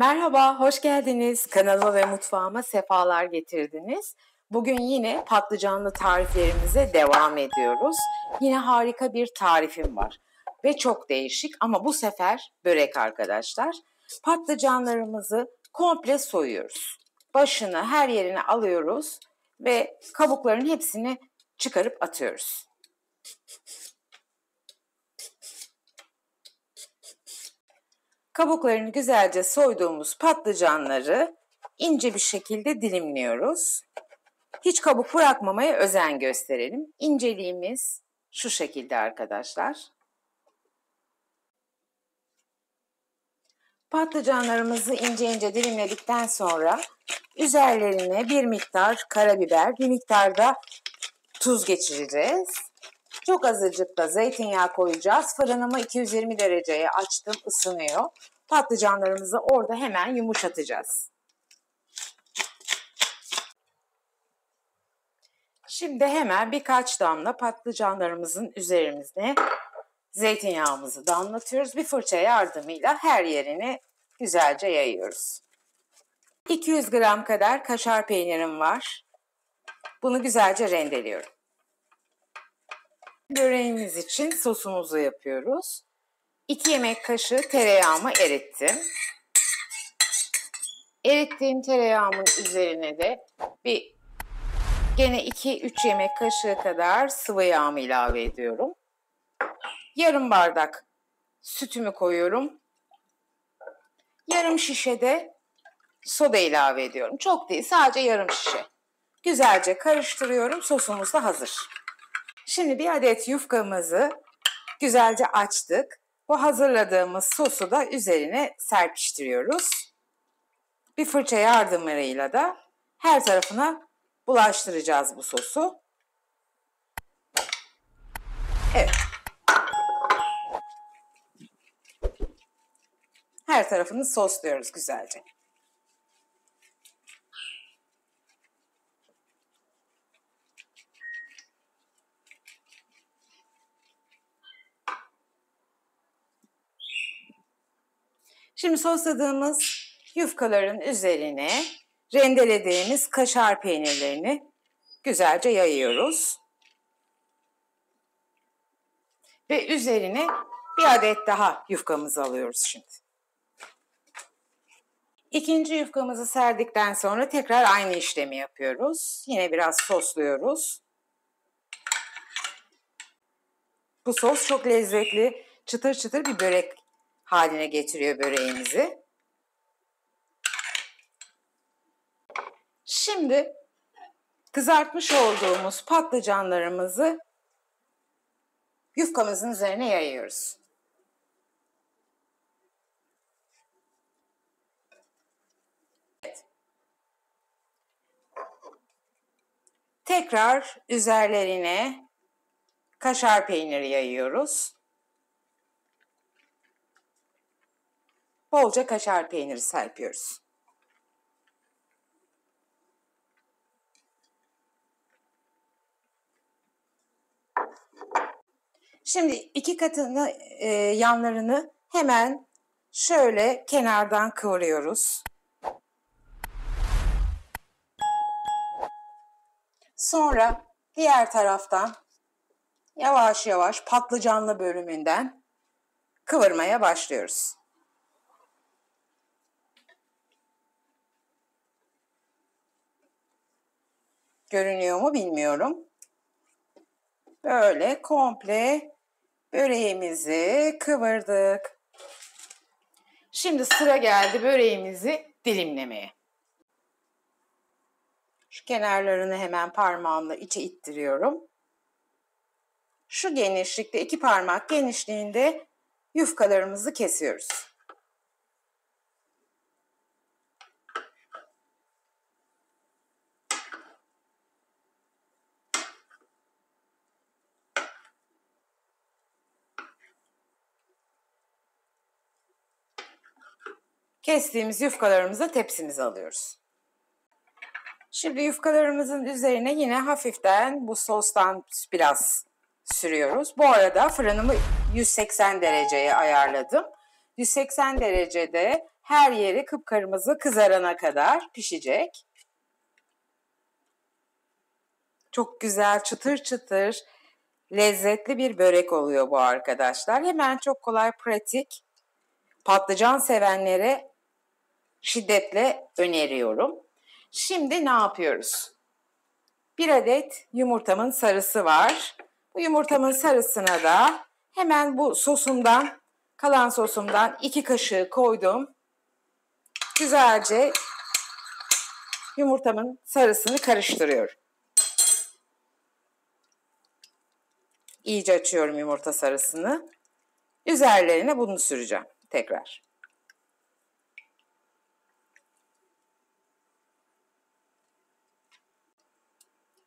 Merhaba, hoş geldiniz. Kanalıma ve mutfağıma sefalar getirdiniz. Bugün yine patlıcanlı tariflerimize devam ediyoruz. Yine harika bir tarifim var ve çok değişik ama bu sefer börek arkadaşlar. Patlıcanlarımızı komple soyuyoruz. Başını, her yerini alıyoruz ve kabukların hepsini çıkarıp atıyoruz. Kabuklarını güzelce soyduğumuz patlıcanları ince bir şekilde dilimliyoruz. Hiç kabuk bırakmamaya özen gösterelim. İnceliğimiz şu şekilde arkadaşlar. Patlıcanlarımızı ince ince dilimledikten sonra üzerlerine bir miktar karabiber, bir miktar da tuz geçireceğiz. Çok azıcık da zeytinyağı koyacağız. Fırınımı 220 dereceye açtım, ısınıyor. Patlıcanlarımızı orada hemen yumuşatacağız. Şimdi hemen birkaç damla patlıcanlarımızın üzerine zeytinyağımızı damlatıyoruz. Bir fırça yardımıyla her yerini güzelce yayıyoruz. 200 gram kadar kaşar peynirim var. Bunu güzelce rendeliyorum. Böreğimiz için sosumuzu yapıyoruz. 2 yemek kaşığı tereyağımı erittim. Erittiğim tereyağımın üzerine de gene 2-3 yemek kaşığı kadar sıvı yağımı ilave ediyorum. Yarım bardak sütümü koyuyorum. Yarım şişe de soda ilave ediyorum. Çok değil, sadece yarım şişe. Güzelce karıştırıyorum. Sosumuz da hazır. Şimdi bir adet yufkamızı güzelce açtık. Bu hazırladığımız sosu da üzerine serpiştiriyoruz. Bir fırça yardımıyla da her tarafına bulaştıracağız bu sosu. Evet. Her tarafını sosluyoruz güzelce. Şimdi sosladığımız yufkaların üzerine rendelediğimiz kaşar peynirlerini güzelce yayıyoruz. Ve üzerine bir adet daha yufkamızı alıyoruz şimdi. İkinci yufkamızı serdikten sonra tekrar aynı işlemi yapıyoruz. Yine biraz sosluyoruz. Bu sos çok lezzetli, çıtır çıtır bir börek haline getiriyor böreğimizi. Şimdi kızartmış olduğumuz patlıcanlarımızı yufkamızın üzerine yayıyoruz. Evet. Tekrar üzerlerine kaşar peyniri yayıyoruz. Bolca kaşar peyniri serpiyoruz. Şimdi iki katını yanlarını hemen şöyle kenardan kıvırıyoruz. Sonra diğer taraftan yavaş yavaş patlıcanlı bölümünden kıvırmaya başlıyoruz. Görünüyor mu bilmiyorum. Böyle komple böreğimizi kıvırdık. Şimdi sıra geldi böreğimizi dilimlemeye. Şu kenarlarını hemen parmağımla içe ittiriyorum. Şu genişlikte, 2 parmak genişliğinde yufkalarımızı kesiyoruz. Kestiğimiz yufkalarımızı tepsimize alıyoruz. Şimdi yufkalarımızın üzerine yine hafiften bu sostan biraz sürüyoruz. Bu arada fırınımı 180 dereceye ayarladım. 180 derecede Her yeri kıpkırmızı kızarana kadar pişecek. Çok güzel, çıtır çıtır, lezzetli bir börek oluyor bu arkadaşlar. Hemen çok kolay, pratik. Patlıcan sevenlere şiddetle öneriyorum. Şimdi ne yapıyoruz? Bir adet yumurtamın sarısı var. Bu yumurtamın sarısına da hemen bu sosumdan, kalan sosumdan 2 kaşığı koydum. Güzelce yumurtamın sarısını karıştırıyorum. İyice açıyorum yumurta sarısını. Üzerlerine bunu süreceğim tekrar.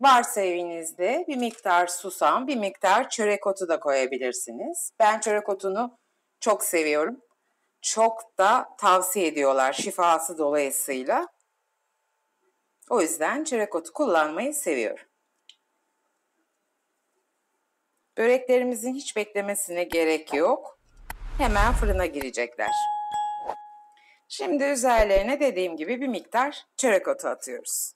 Varsa evinizde bir miktar susam, bir miktar çörek otu da koyabilirsiniz. Ben çörek otunu çok seviyorum. Çok da tavsiye ediyorlar şifası dolayısıyla. O yüzden çörek otu kullanmayı seviyorum. Böreklerimizin hiç beklemesine gerek yok. Hemen fırına girecekler. Şimdi üzerlerine dediğim gibi bir miktar çörek otu atıyoruz.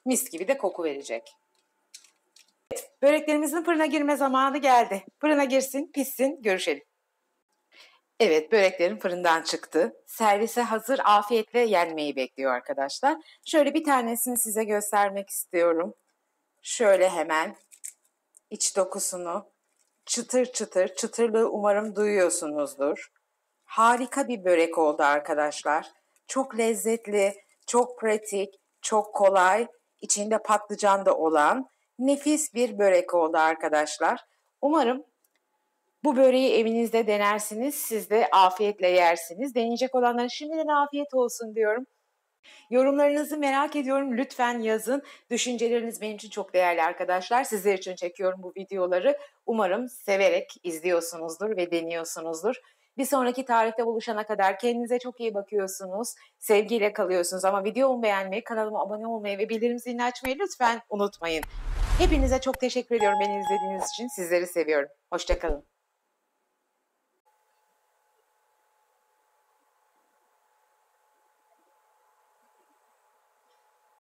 Mis gibi de koku verecek. Evet, böreklerimizin fırına girme zamanı geldi. Fırına girsin, pişsin, görüşelim. Evet, böreklerim fırından çıktı. Servise hazır, afiyetle yenmeyi bekliyor arkadaşlar. Şöyle bir tanesini size göstermek istiyorum. Şöyle hemen iç dokusunu çıtır çıtır, çıtırlığı umarım duyuyorsunuzdur. Harika bir börek oldu arkadaşlar. Çok lezzetli, çok pratik, çok kolay, içinde patlıcan da olan nefis bir börek oldu arkadaşlar. Umarım bu böreği evinizde denersiniz, siz de afiyetle yersiniz. Deneyecek olanlara şimdiden afiyet olsun diyorum. Yorumlarınızı merak ediyorum. Lütfen yazın. Düşünceleriniz benim için çok değerli arkadaşlar. Sizler için çekiyorum bu videoları. Umarım severek izliyorsunuzdur ve deniyorsunuzdur. Bir sonraki tarifte buluşana kadar kendinize çok iyi bakıyorsunuz. Sevgiyle kalıyorsunuz ama videomu beğenmeyi, kanalıma abone olmayı ve bildirim zilini açmayı lütfen unutmayın. Hepinize çok teşekkür ediyorum beni izlediğiniz için. Sizleri seviyorum. Hoşça kalın.